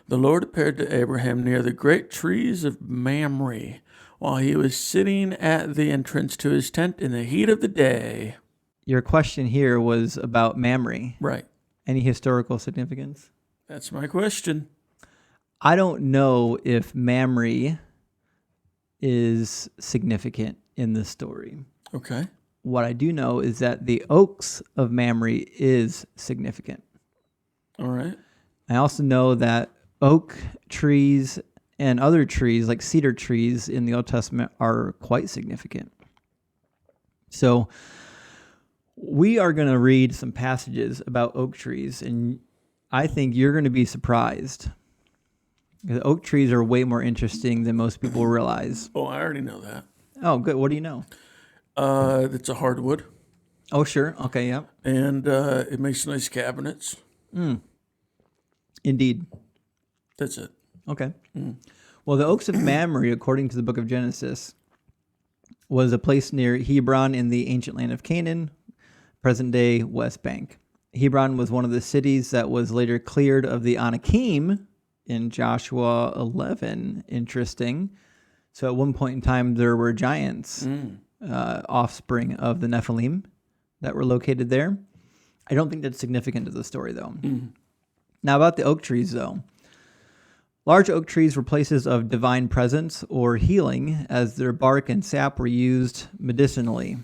The Lord appeared to Abraham near the great trees of Mamre, while he was sitting at the entrance to his tent in the heat of the day. Your question here was about Mamre. Right. Any historical significance? That's my question. I don't know if Mamre is significant in this story. Okay. What I do know is that the oaks of Mamre is significant. All right. I also know that oak trees and other trees, like cedar trees in the Old Testament, are quite significant. So we are going to read some passages about oak trees, and I think you're going to be surprised. The oak trees are way more interesting than most people realize. Oh, I already know that. Oh, good. What do you know? It's a hardwood, Oh, sure. Okay, yeah. and it makes nice cabinets. Indeed. That's it. Okay. Well, the Oaks of Mamre, according to the book of Genesis, was a place near Hebron in the ancient land of Canaan, present-day West Bank. Hebron was one of the cities that was later cleared of the Anakim in Joshua 11. Interesting. So at one point in time, there were giants, offspring of the Nephilim, that were located there. I don't think that's significant to the story, though. Now, about the oak trees, though. Large oak trees were places of divine presence or healing, as their bark and sap were used medicinally.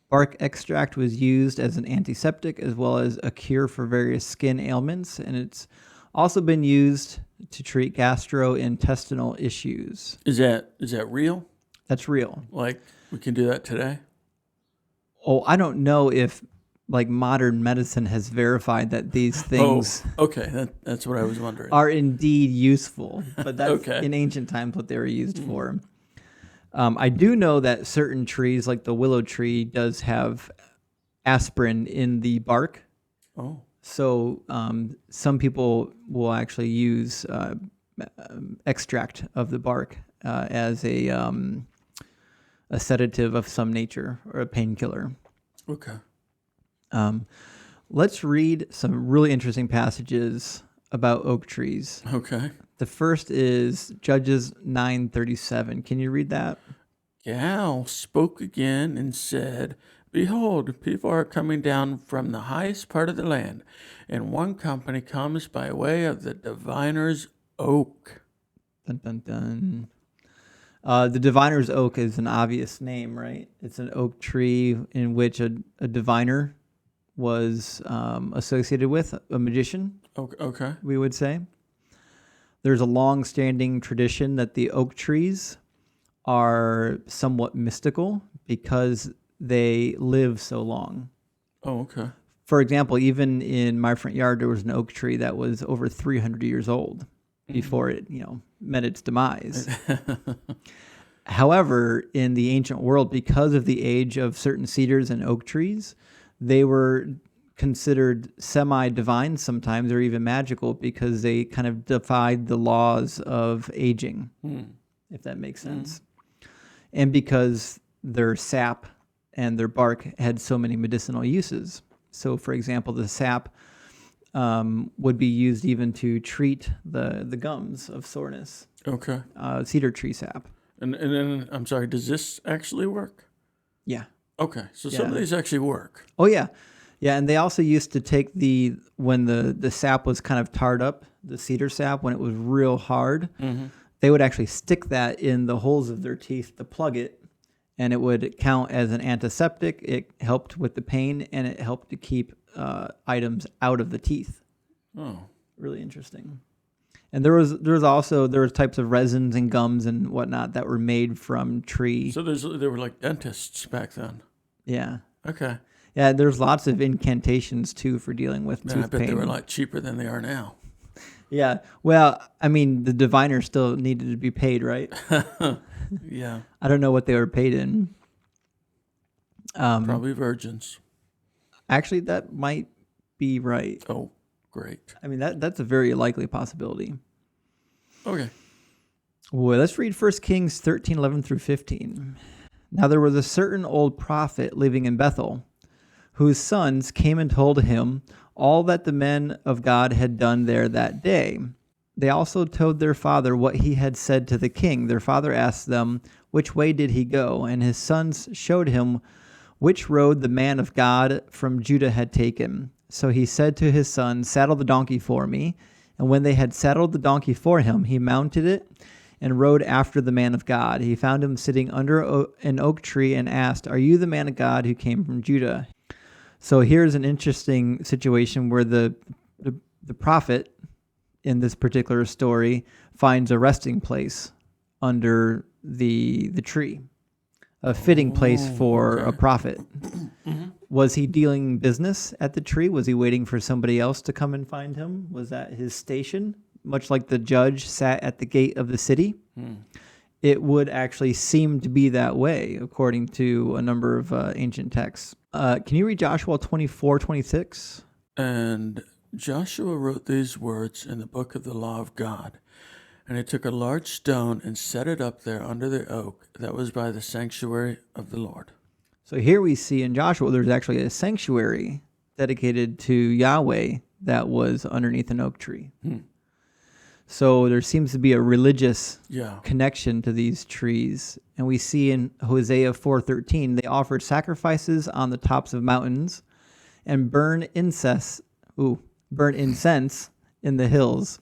Bark extract was used as an antiseptic as well as a cure for various skin ailments, and it's also been used to treat gastrointestinal issues. Is that real? That's real. Like we can do that today? Oh, I don't know if like modern medicine has verified that these things okay. That's what I was wondering. are indeed useful, but that's Okay. in ancient times what they were used for. I do know that certain trees, like the willow tree, does have aspirin in the bark. Oh, So some people will actually use extract of the bark as a sedative of some nature or a painkiller. okay. Let's read some really interesting passages about oak trees. Okay. The first is Judges 9:37. Can you read that? Gal spoke again and said, Behold, people are coming down from the highest part of the land, and one company comes by way of the diviner's oak. Dun, dun, dun. The diviner's oak is an obvious name, right? It's an oak tree in which a diviner was associated with, a magician, Okay. we would say. There's a long-standing tradition that the oak trees are somewhat mystical because they live so long. Oh, okay. For example, even in my front yard, there was an oak tree that was over 300 years old before it, met its demise. However, in the ancient world, because of the age of certain cedars and oak trees, they were considered semi-divine sometimes, or even magical, because they kind of defied the laws of aging, if that makes sense. And because their sap and their bark had so many medicinal uses. So, for example, the sap would be used even to treat the gums of soreness. Okay. Cedar tree sap. And then, I'm sorry, does this actually work? Yeah. Okay. So some of Yeah. these actually work. Oh, yeah. Yeah, and they also used to take when the sap was kind of tarred up, the cedar sap, when it was real hard, they would actually stick that in the holes of their teeth to plug it, and it would count as an antiseptic. It helped with the pain, and it helped to keep items out of the teeth. Oh. Really interesting. And there was types of resins and gums and whatnot that were made from tree. So there were like dentists back then. Yeah. Okay. Yeah, there's lots of incantations, too, for dealing with Man, tooth I bet pain. they were a lot cheaper than they are now. Yeah. Well, I mean, the diviner still needed to be paid, right? Yeah. I don't know what they were paid in. Probably virgins. Actually, that might be right. Oh, great. I mean, that's a very likely possibility. Okay. Well, let's read 1 Kings 13:11 through 15. Now there was a certain old prophet living in Bethel, whose sons came and told him all that the men of God had done there that day. They also told their father what he had said to the king. Their father asked them, which way did he go? And his sons showed him which road the man of God from Judah had taken. So he said to his son, saddle the donkey for me. And when they had saddled the donkey for him, he mounted it and rode after the man of God. He found him sitting under an oak tree and asked, are you the man of God who came from Judah? So here's an interesting situation where the prophet in this particular story finds a resting place under the tree, a fitting place for a prophet. Was he dealing business at the tree? Was he waiting for somebody else to come and find him? Was that his station? Much like the judge sat at the gate of the city? It would actually seem to be that way, according to a number of ancient texts. Can you read Joshua 24:26? And Joshua wrote these words in the book of the law of God. And he took a large stone and set it up there under the oak that was by the sanctuary of the Lord. So here we see in Joshua, there's actually a sanctuary dedicated to Yahweh that was underneath an oak tree. So there seems to be a religious connection to these trees. And we see in Hosea 4:13, they offered sacrifices on the tops of mountains and burn incense in the hills,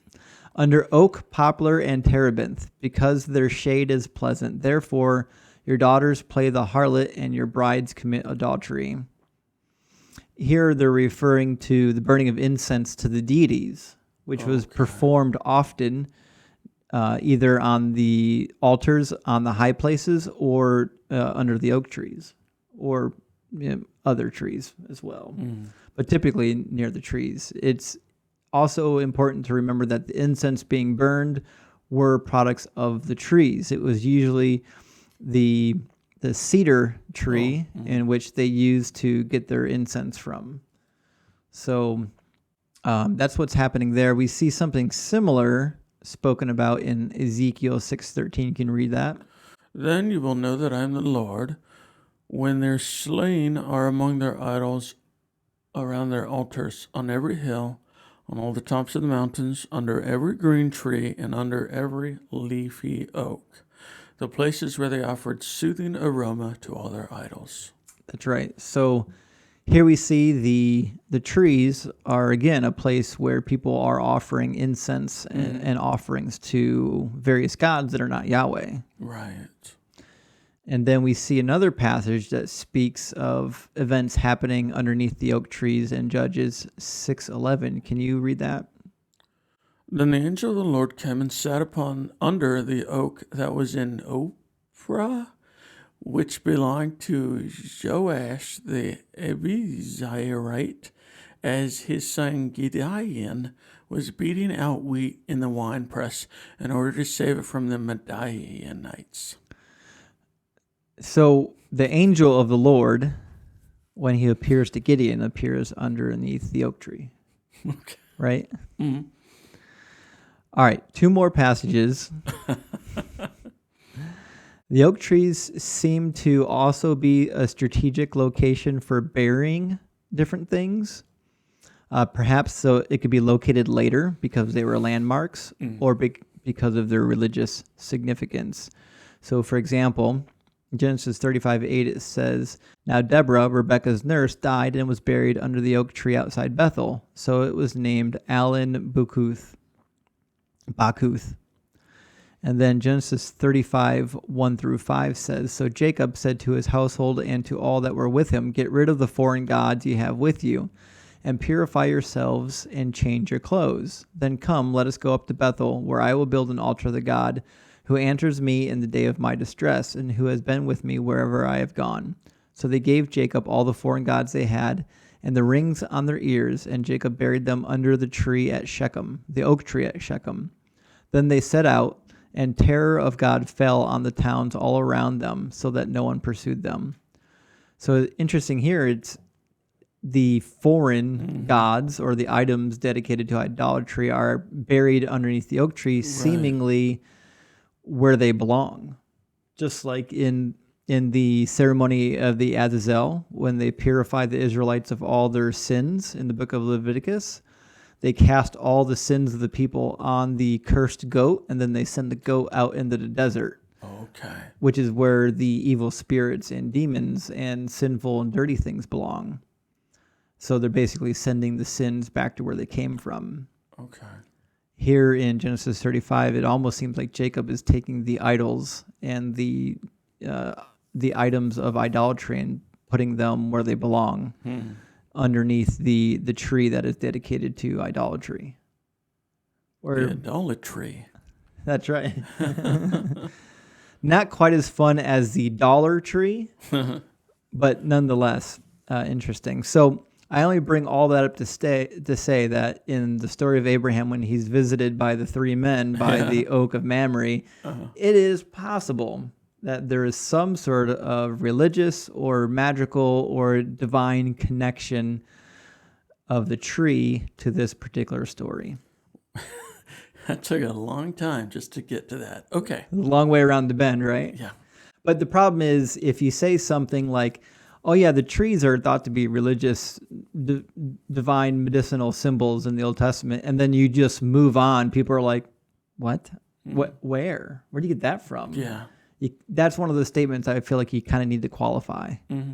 under oak, poplar, and terebinth, because their shade is pleasant. Therefore, your daughters play the harlot, and your brides commit adultery. Here they're referring to the burning of incense to the deities, which was performed often either on the altars on the high places or under the oak trees, or other trees as well, but typically near the trees. It's also important to remember that the incense being burned were products of the trees. It was usually the cedar tree in which they used to get their incense from. So that's what's happening there. We see something similar spoken about in Ezekiel 6:13. You can read that. Then you will know that I am the Lord, when their slain are among their idols around their altars, on every hill, on all the tops of the mountains, under every green tree, and under every leafy oak, the places where they offered soothing aroma to all their idols. That's right. So here we see the trees are, again, a place where people are offering incense and offerings to various gods that are not Yahweh. Right. And then we see another passage that speaks of events happening underneath the oak trees in Judges 6:11. Can you read that? Then the angel of the Lord came and sat under the oak that was in Ophrah, which belonged to Joash the Abiezrite, as his son Gideon was beating out wheat in the winepress in order to save it from the Midianites. So the angel of the Lord, when he appears to Gideon, appears underneath the oak tree. Okay. Right? Mm-hmm. All right, two more passages. The oak trees seem to also be a strategic location for burying different things. Perhaps so it could be located later because they were landmarks or because of their religious significance. So, for example, Genesis 35:8, it says, now Deborah, Rebekah's nurse, died and was buried under the oak tree outside Bethel. So it was named Allen Bakuth. And then Genesis 35:1-5 says, so Jacob said to his household and to all that were with him, get rid of the foreign gods you have with you, and purify yourselves and change your clothes. Then come, let us go up to Bethel, where I will build an altar to the God who answers me in the day of my distress, and who has been with me wherever I have gone. So they gave Jacob all the foreign gods they had, and the rings on their ears, and Jacob buried them under the tree at Shechem, the oak tree at Shechem. Then they set out, and terror of God fell on the towns all around them, so that no one pursued them. So interesting here, it's the foreign gods or the items dedicated to idolatry are buried underneath the oak tree, seemingly where they belong. Just like in the ceremony of the Azazel, when they purified the Israelites of all their sins in the book of Leviticus, they cast all the sins of the people on the cursed goat, and then they send the goat out into the desert, Okay. which is where the evil spirits and demons and sinful and dirty things belong. So they're basically sending the sins back to where they came from. Okay. Here in Genesis 35, it almost seems like Jacob is taking the idols and the items of idolatry and putting them where they belong, underneath the tree that is dedicated to idolatry. Or Idolatry. that's right. Not quite as fun as the Dollar Tree, but nonetheless interesting. So I only bring all that up to say that in the story of Abraham, when he's visited by the three men by the oak of Mamre, it is possible that there is some sort of religious or magical or divine connection of the tree to this particular story. That took a long time just to get to that. Okay. A long way around the bend, right? Yeah. But the problem is, if you say something like, oh yeah, the trees are thought to be religious, divine medicinal symbols in the Old Testament, and then you just move on, people are like, what? Where do you get that from? Yeah. That's one of the statements I feel like you kind of need to qualify. Mm-hmm.